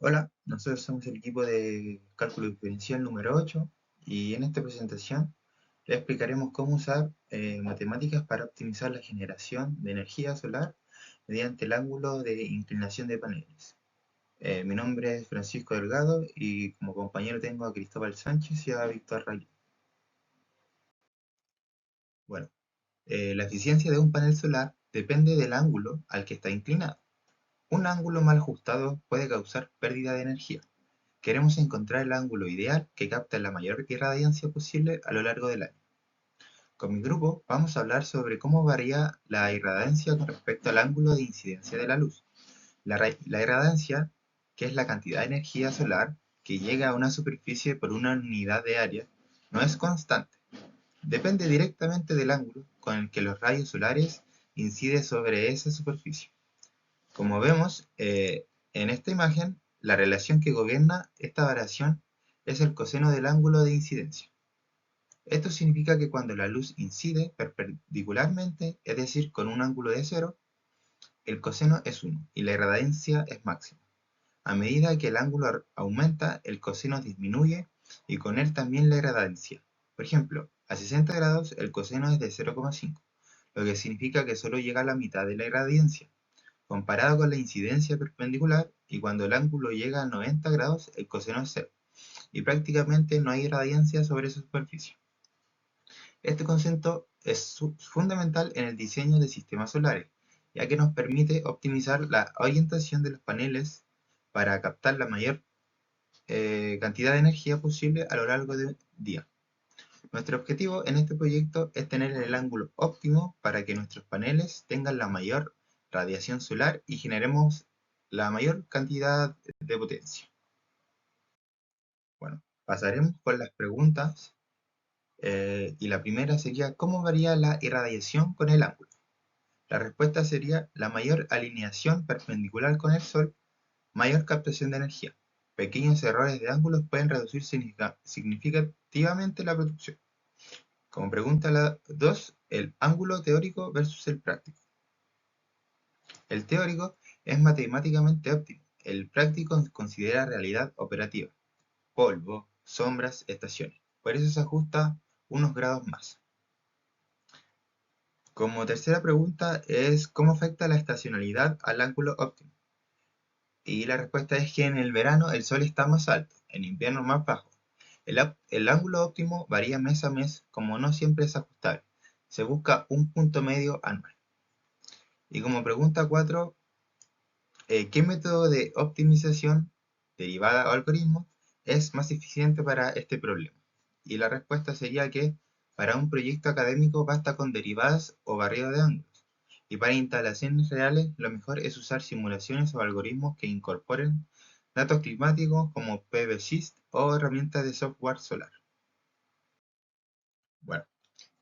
Hola, nosotros somos el equipo de cálculo diferencial número 8 y en esta presentación le explicaremos cómo usar matemáticas para optimizar la generación de energía solar mediante el ángulo de inclinación de paneles. Mi nombre es Francisco Delgado y como compañero tengo a Cristóbal Sánchez y a Víctor Rayo. Bueno, la eficiencia de un panel solar depende del ángulo al que está inclinado. Un ángulo mal ajustado puede causar pérdida de energía. Queremos encontrar el ángulo ideal que capta la mayor irradiancia posible a lo largo del año. Con mi grupo vamos a hablar sobre cómo varía la irradiancia con respecto al ángulo de incidencia de la luz. La irradiancia, que es la cantidad de energía solar que llega a una superficie por una unidad de área, no es constante. Depende directamente del ángulo con el que los rayos solares inciden sobre esa superficie. Como vemos en esta imagen, la relación que gobierna esta variación es el coseno del ángulo de incidencia. Esto significa que cuando la luz incide perpendicularmente, es decir, con un ángulo de cero, el coseno es 1 y la irradiancia es máxima. A medida que el ángulo aumenta, el coseno disminuye y con él también la irradiancia. Por ejemplo, a 60 grados el coseno es de 0,5, lo que significa que solo llega a la mitad de la irradiancia comparado con la incidencia perpendicular, y cuando el ángulo llega a 90 grados el coseno es cero, y prácticamente no hay irradiancia sobre esa superficie. Este concepto es fundamental en el diseño de sistemas solares, ya que nos permite optimizar la orientación de los paneles para captar la mayor cantidad de energía posible a lo largo del día. Nuestro objetivo en este proyecto es tener el ángulo óptimo para que nuestros paneles tengan la mayor radiación solar y generemos la mayor cantidad de potencia. Bueno, pasaremos con las preguntas y la primera sería ¿cómo varía la irradiación con el ángulo? La respuesta sería la mayor alineación perpendicular con el Sol, mayor captación de energía. Pequeños errores de ángulos pueden reducir significativamente la producción. Como pregunta la 2, el ángulo teórico versus el práctico. El teórico es matemáticamente óptimo, el práctico considera realidad operativa, polvo, sombras, estaciones. Por eso se ajusta unos grados más. Como tercera pregunta es ¿cómo afecta la estacionalidad al ángulo óptimo? Y la respuesta es que en el verano el sol está más alto, en invierno más bajo. El ángulo óptimo varía mes a mes, como no siempre es ajustable. Se busca un punto medio anual. Y como pregunta 4, ¿qué método de optimización, derivada o algoritmo, es más eficiente para este problema? Y la respuesta sería que para un proyecto académico basta con derivadas o barrido de ángulos. Y para instalaciones reales, lo mejor es usar simulaciones o algoritmos que incorporen datos climáticos como PVSys o herramientas de software solar. Bueno,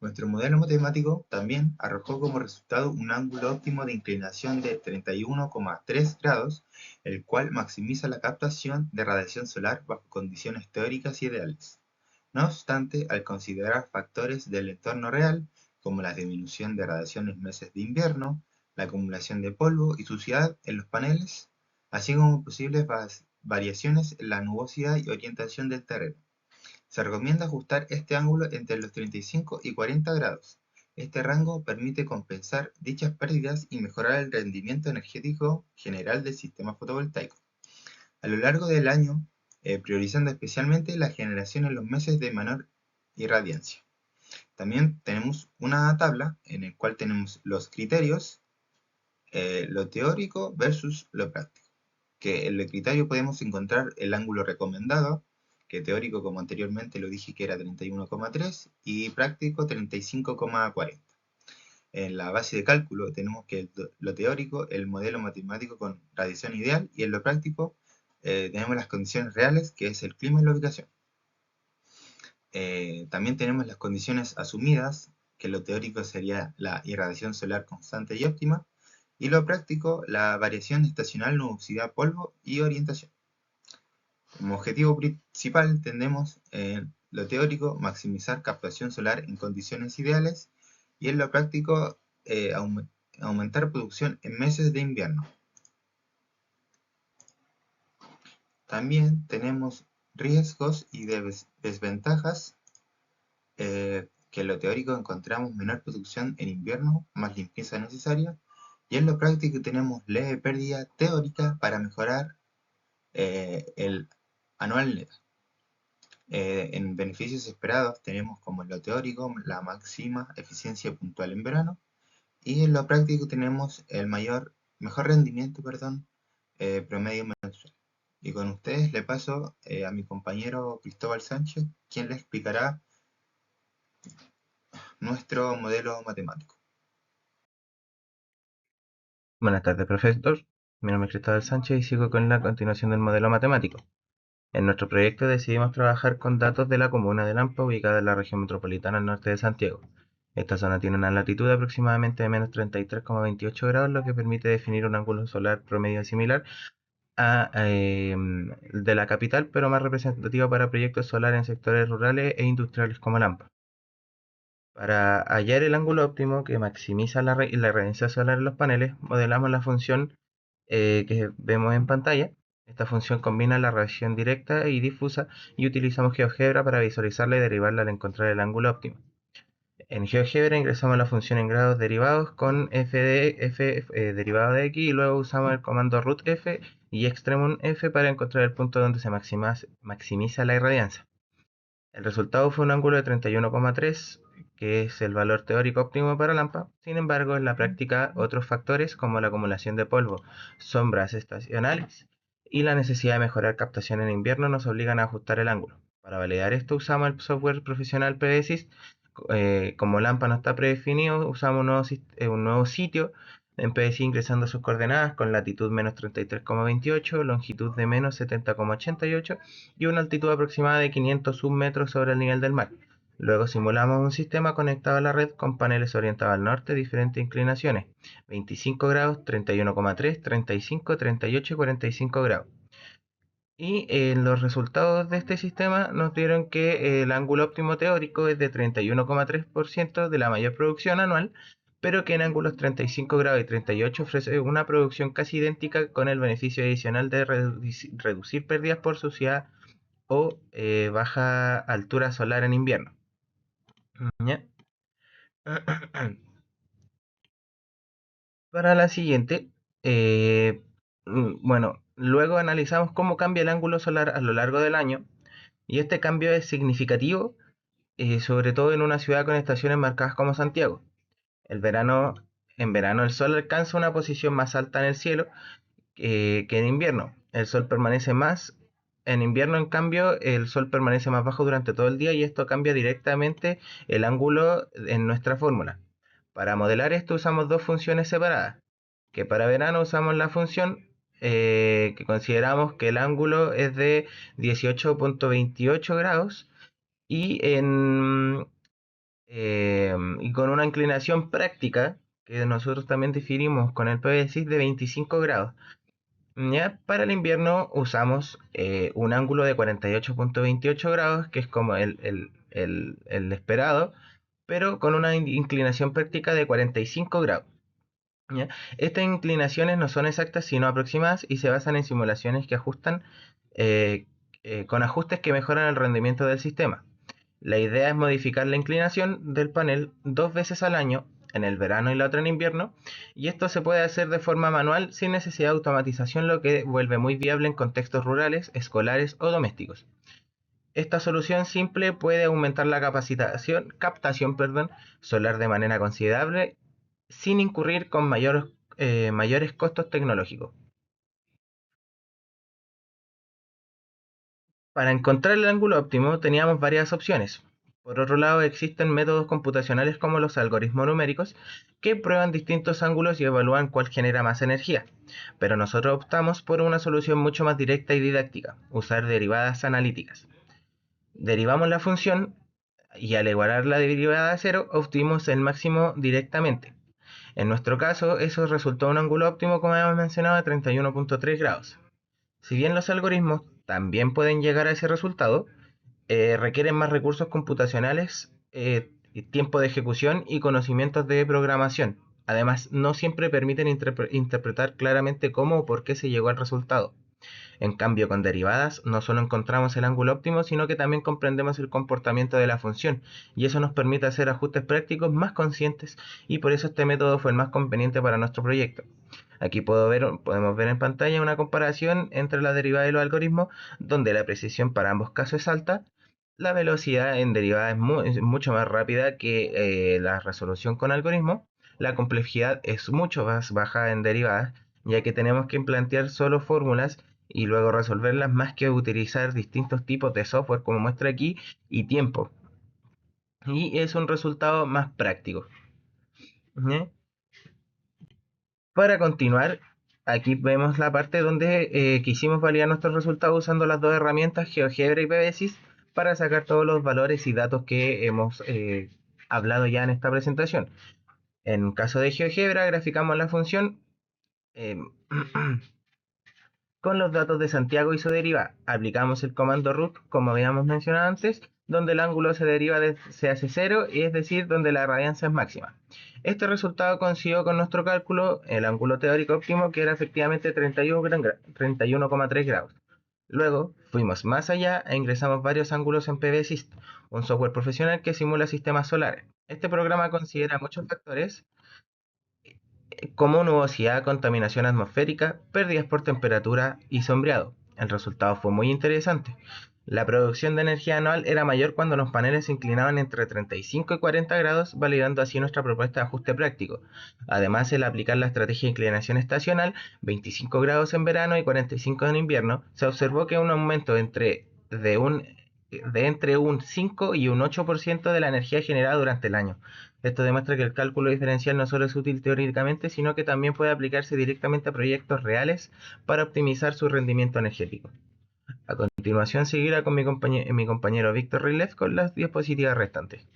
nuestro modelo matemático también arrojó como resultado un ángulo óptimo de inclinación de 31,3 grados, el cual maximiza la captación de radiación solar bajo condiciones teóricas ideales. No obstante, al considerar factores del entorno real, como la disminución de radiación en meses de invierno, la acumulación de polvo y suciedad en los paneles, así como posibles variaciones en la nubosidad y orientación del terreno, se recomienda ajustar este ángulo entre los 35 y 40 grados. Este rango permite compensar dichas pérdidas y mejorar el rendimiento energético general del sistema fotovoltaico. A lo largo del año, priorizando especialmente la generación en los meses de menor irradiancia. También tenemos una tabla en la cual tenemos los criterios, lo teórico versus lo práctico. Que en el criterio podemos encontrar el ángulo recomendado, que teórico, como anteriormente lo dije, que era 31,3 y práctico 35,40. En la base de cálculo tenemos que lo teórico, el modelo matemático con radiación ideal, y en lo práctico tenemos las condiciones reales, que es el clima y la ubicación. También tenemos las condiciones asumidas, que lo teórico sería la irradiación solar constante y óptima, y lo práctico, la variación estacional, nubosidad, polvo y orientación. Como objetivo principal entendemos en lo teórico maximizar captación solar en condiciones ideales y en lo práctico aumentar producción en meses de invierno. También tenemos riesgos y desventajas, que en lo teórico encontramos menor producción en invierno, más limpieza necesaria, y en lo práctico tenemos leve pérdida teórica para mejorar el anual net. En beneficios esperados tenemos como en lo teórico la máxima eficiencia puntual en verano, y en lo práctico tenemos el mejor rendimiento, perdón, promedio mensual. Y con ustedes le paso a mi compañero Cristóbal Sánchez, quien le explicará nuestro modelo matemático. Buenas tardes, profesor. Mi nombre es Cristóbal Sánchez y sigo con la continuación del modelo matemático. En nuestro proyecto decidimos trabajar con datos de la comuna de Lampa, ubicada en la región metropolitana al norte de Santiago. Esta zona tiene una latitud de aproximadamente de menos 33,28 grados, lo que permite definir un ángulo solar promedio similar a de la capital, pero más representativo para proyectos solares en sectores rurales e industriales como Lampa. Para hallar el ángulo óptimo que maximiza la radiancia solar en los paneles, modelamos la función que vemos en pantalla. Esta función combina la radiación directa y difusa y utilizamos GeoGebra para visualizarla y derivarla al encontrar el ángulo óptimo. En GeoGebra ingresamos la función en grados derivados con f de f derivado de x, y luego usamos el comando rootf y extremumf para encontrar el punto donde se maximiza la irradiancia. El resultado fue un ángulo de 31,3, que es el valor teórico óptimo para Lampa. Sin embargo, en la práctica, otros factores como la acumulación de polvo, sombras estacionales y la necesidad de mejorar captación en invierno nos obligan a ajustar el ángulo. Para validar esto usamos el software profesional PDSys. Como Lampa no está predefinido, usamos un nuevo sitio en PDSys ingresando sus coordenadas con latitud menos 33,28, longitud de menos 70,88 y una altitud aproximada de 500 submetros sobre el nivel del mar. Luego simulamos un sistema conectado a la red con paneles orientados al norte, diferentes inclinaciones: 25 grados, 31,3, 35, 38 y 45 grados. Y los resultados de este sistema nos dieron que el ángulo óptimo teórico es de 31,3% de la mayor producción anual, pero que en ángulos 35 grados y 38 ofrece una producción casi idéntica, con el beneficio adicional de reducir pérdidas por suciedad o baja altura solar en invierno. ¿Ya? Para la siguiente, bueno, luego analizamos cómo cambia el ángulo solar a lo largo del año, y este cambio es significativo, sobre todo en una ciudad con estaciones marcadas como Santiago. En verano el sol alcanza una posición más alta en el cielo que en invierno. El sol permanece más. En invierno, en cambio, el sol permanece más bajo durante todo el día, y esto cambia directamente el ángulo en nuestra fórmula. Para modelar esto usamos dos funciones separadas, que para verano usamos la función que consideramos que el ángulo es de 18,28 grados, y con una inclinación práctica que nosotros también definimos con el PVSys de 25 grados. Ya para el invierno usamos un ángulo de 48,28 grados, que es como el esperado, pero con una inclinación práctica de 45 grados. ¿Ya? Estas inclinaciones no son exactas sino aproximadas, y se basan en simulaciones que ajustan con ajustes que mejoran el rendimiento del sistema. La idea es modificar la inclinación del panel dos veces al año, en el verano y la otra en invierno, y esto se puede hacer de forma manual sin necesidad de automatización, lo que vuelve muy viable en contextos rurales, escolares o domésticos. Esta solución simple puede aumentar la captación solar de manera considerable sin incurrir con mayores costos tecnológicos. Para encontrar el ángulo óptimo teníamos varias opciones. Por otro lado, existen métodos computacionales como los algoritmos numéricos, que prueban distintos ángulos y evalúan cuál genera más energía. Pero nosotros optamos por una solución mucho más directa y didáctica: usar derivadas analíticas. Derivamos la función y al igualar la derivada a cero obtuvimos el máximo directamente. En nuestro caso, eso resultó un ángulo óptimo, como hemos mencionado, de 31,3 grados. Si bien los algoritmos también pueden llegar a ese resultado, requieren más recursos computacionales, tiempo de ejecución y conocimientos de programación. Además, no siempre permiten interpretar claramente cómo o por qué se llegó al resultado. En cambio, con derivadas no solo encontramos el ángulo óptimo, sino que también comprendemos el comportamiento de la función, y eso nos permite hacer ajustes prácticos más conscientes, y por eso este método fue el más conveniente para nuestro proyecto. Aquí podemos ver en pantalla una comparación entre la derivada y los algoritmos, donde la precisión para ambos casos es alta. La velocidad en derivada es mucho más rápida que la resolución con algoritmos. La complejidad es mucho más baja en derivadas, ya que tenemos que plantear solo fórmulas y luego resolverlas más que utilizar distintos tipos de software como muestra aquí y tiempo. Y es un resultado más práctico. ¿Eh? Para continuar, aquí vemos la parte donde quisimos validar nuestros resultados usando las dos herramientas GeoGebra y PBSys para sacar todos los valores y datos que hemos hablado ya en esta presentación. En caso de GeoGebra, graficamos la función eh, con los datos de Santiago y su deriva. Aplicamos el comando root, como habíamos mencionado antes, donde el ángulo se hace cero, y es decir, donde la radiancia es máxima. Este resultado coincidió con nuestro cálculo, el ángulo teórico óptimo, que era efectivamente 31,3 grados. Luego fuimos más allá e ingresamos varios ángulos en PVSys, un software profesional que simula sistemas solares. Este programa considera muchos factores como nubosidad, contaminación atmosférica, pérdidas por temperatura y sombreado. El resultado fue muy interesante. La producción de energía anual era mayor cuando los paneles se inclinaban entre 35 y 40 grados, validando así nuestra propuesta de ajuste práctico. Además, el aplicar la estrategia de inclinación estacional, 25 grados en verano y 45 en invierno, se observó que un aumento de entre un 5 y un 8% de la energía generada durante el año. Esto demuestra que el cálculo diferencial no solo es útil teóricamente, sino que también puede aplicarse directamente a proyectos reales para optimizar su rendimiento energético. A continuación seguirá con mi compañero Víctor Rilev con las diapositivas restantes.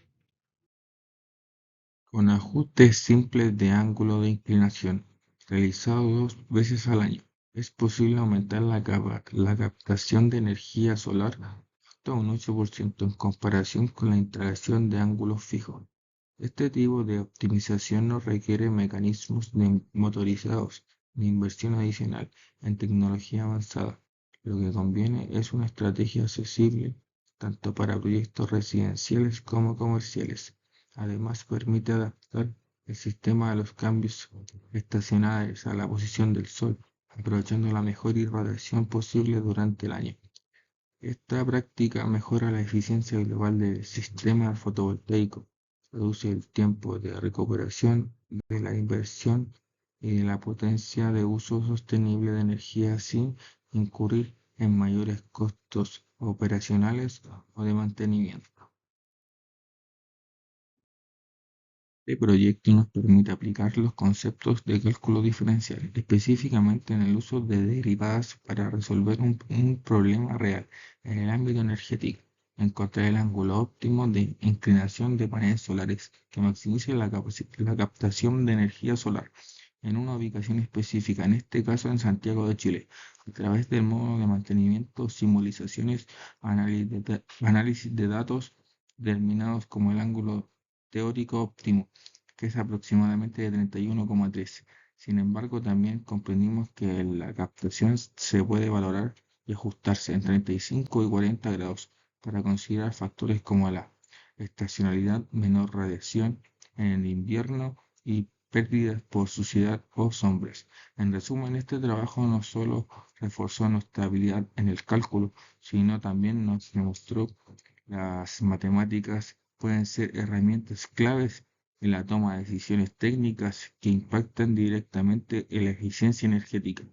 Con ajustes simples de ángulo de inclinación, realizados 2 veces al año, es posible aumentar la captación de energía solar hasta un 8% en comparación con la instalación de ángulos fijos. Este tipo de optimización no requiere mecanismos motorizados ni inversión adicional en tecnología avanzada. Lo que conviene es una estrategia accesible tanto para proyectos residenciales como comerciales. Además, permite adaptar el sistema a los cambios estacionales a la posición del sol, aprovechando la mejor irradiación posible durante el año. Esta práctica mejora la eficiencia global del sistema fotovoltaico, reduce el tiempo de recuperación de la inversión y la potencia de uso sostenible de energía sin incurrir en mayores costos operacionales o de mantenimiento. Este proyecto nos permite aplicar los conceptos de cálculo diferencial, específicamente en el uso de derivadas para resolver un problema real en el ámbito energético. Encontrar el ángulo óptimo de inclinación de paneles solares que maximice la captación de energía solar en una ubicación específica, en este caso en Santiago de Chile, a través del módulo de mantenimiento, simulaciones, análisis de datos determinados como el ángulo teórico óptimo, que es aproximadamente de 31,3. Sin embargo, también comprendimos que la captación se puede valorar y ajustarse en 35 y 40 grados para considerar factores como la estacionalidad, menor radiación en el invierno y pérdidas por suciedad o sombras. En resumen, este trabajo no solo reforzó nuestra habilidad en el cálculo, sino también nos demostró las matemáticas pueden ser herramientas claves en la toma de decisiones técnicas que impactan directamente en la eficiencia energética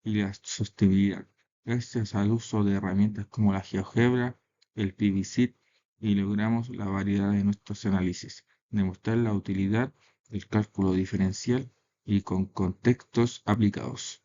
y la sostenibilidad, gracias al uso de herramientas como la GeoGebra, el PVSys, y logramos la variedad de nuestros análisis, demostrar la utilidad del cálculo diferencial y con contextos aplicados.